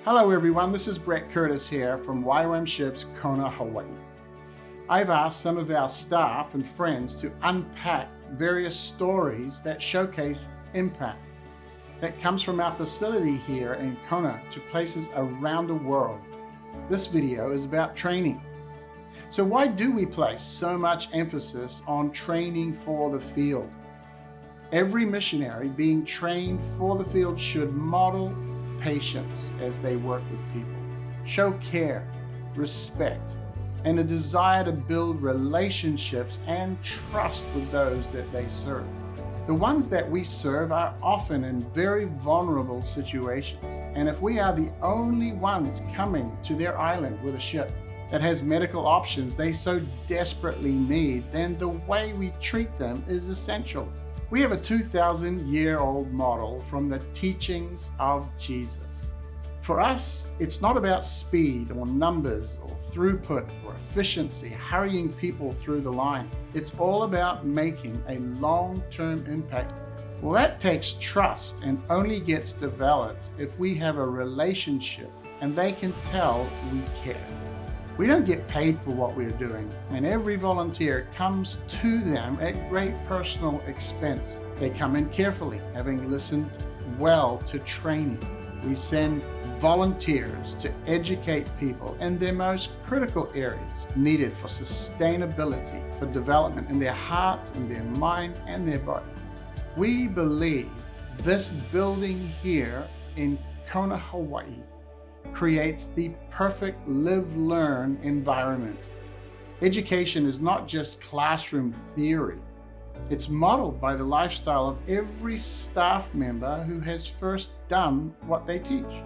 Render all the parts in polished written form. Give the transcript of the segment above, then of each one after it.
Hello everyone, this is Brett Curtis here from Ywamships, Kona Hawaii. I've asked some of our staff and friends to unpack various stories that showcase impact that comes from our facility here in Kona to places around the world. This video is about training. So why do we place so much emphasis on training for the field? Every missionary being trained for the field should model patience as they work with people, show care, respect, and a desire to build relationships and trust with those that they serve. The ones that we serve are often in very vulnerable situations, and if we are the only ones coming to their island with a ship that has medical options they so desperately need, then the way we treat them is essential. We have a 2,000-year-old model from the teachings of Jesus. For us, it's not about speed or numbers or throughput or efficiency, hurrying people through the line. It's all about making a long-term impact. Well, that takes trust and only gets developed if we have a relationship and they can tell we care. We don't get paid for what we're doing, and every volunteer comes to them at great personal expense. They come in carefully, having listened well to training. We send volunteers to educate people in their most critical areas needed for sustainability, for development in their heart, in their mind, and their body. We believe this building here in Kona, Hawaii, creates the perfect live-learn environment. Education is not just classroom theory. It's modeled by the lifestyle of every staff member who has first done what they teach.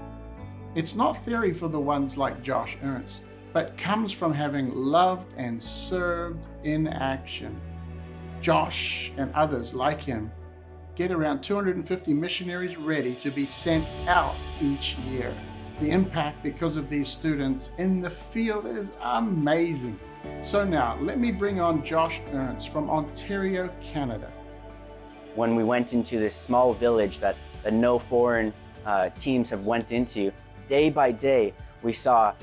It's not theory for the ones like Josh Ernst, but comes from having loved and served in action. Josh and others like him get around 250 missionaries ready to be sent out each year. The impact because of these students in the field is amazing. So now, let me bring on Josh Ernst from Ontario, Canada. When we went into this small village that no foreign teams have went into, day by day, we saw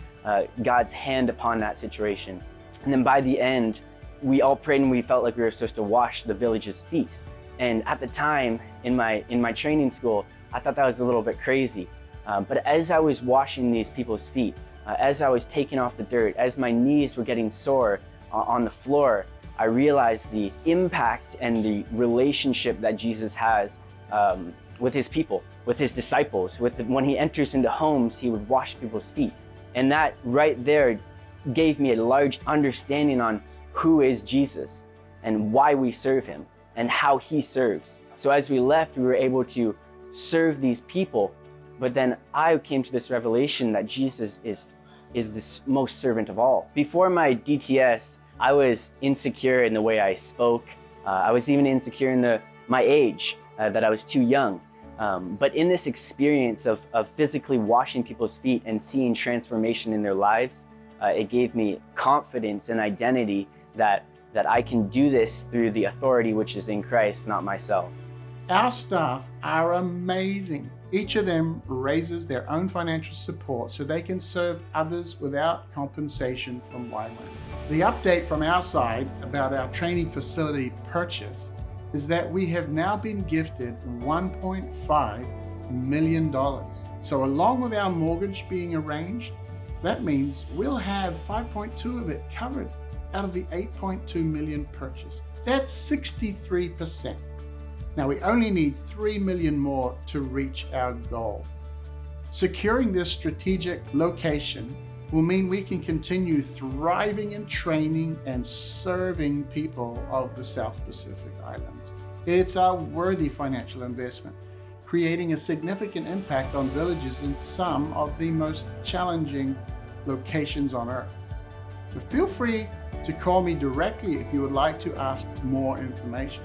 God's hand upon that situation. And then by the end, we all prayed and we felt like we were supposed to wash the village's feet. And at the time, in my training school, I thought that was a little bit crazy. But as I was washing these people's feet, as I was taking off the dirt, as my knees were getting sore on the floor, I realized the impact and the relationship that Jesus has with his people, with his disciples. When he enters into homes, he would wash people's feet. And that right there gave me a large understanding on who is Jesus and why we serve him and how he serves. So as we left, we were able to serve these people. But then I came to this revelation that Jesus is the most servant of all. Before my DTS, I was insecure in the way I spoke. I was even insecure in my age, that I was too young. But in this experience of physically washing people's feet and seeing transformation in their lives, it gave me confidence and identity that I can do this through the authority which is in Christ, not myself. Our staff are amazing. Each of them raises their own financial support so they can serve others without compensation from Ywam. The update from our side about our training facility purchase is that we have now been gifted $1.5 million. So along with our mortgage being arranged, that means we'll have 5.2 of it covered out of the 8.2 million purchase. That's 63%. Now we only need 3 million more to reach our goal. Securing this strategic location will mean we can continue thriving in training and serving people of the South Pacific Islands. It's a worthy financial investment, creating a significant impact on villages in some of the most challenging locations on Earth. So feel free to call me directly if you would like to ask more information.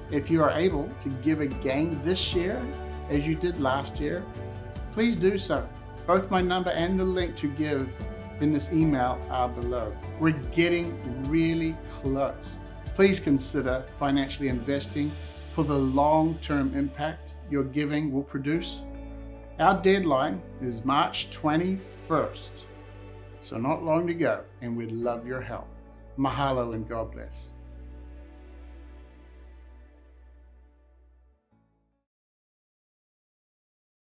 If you are able to give again this year as you did last year, please do so. Both my number and the link to give in this email are below. We're getting really close. Please consider financially investing for the long-term impact your giving will produce. Our deadline is March 21st, so not long to go, and we'd love your help. Mahalo and God bless.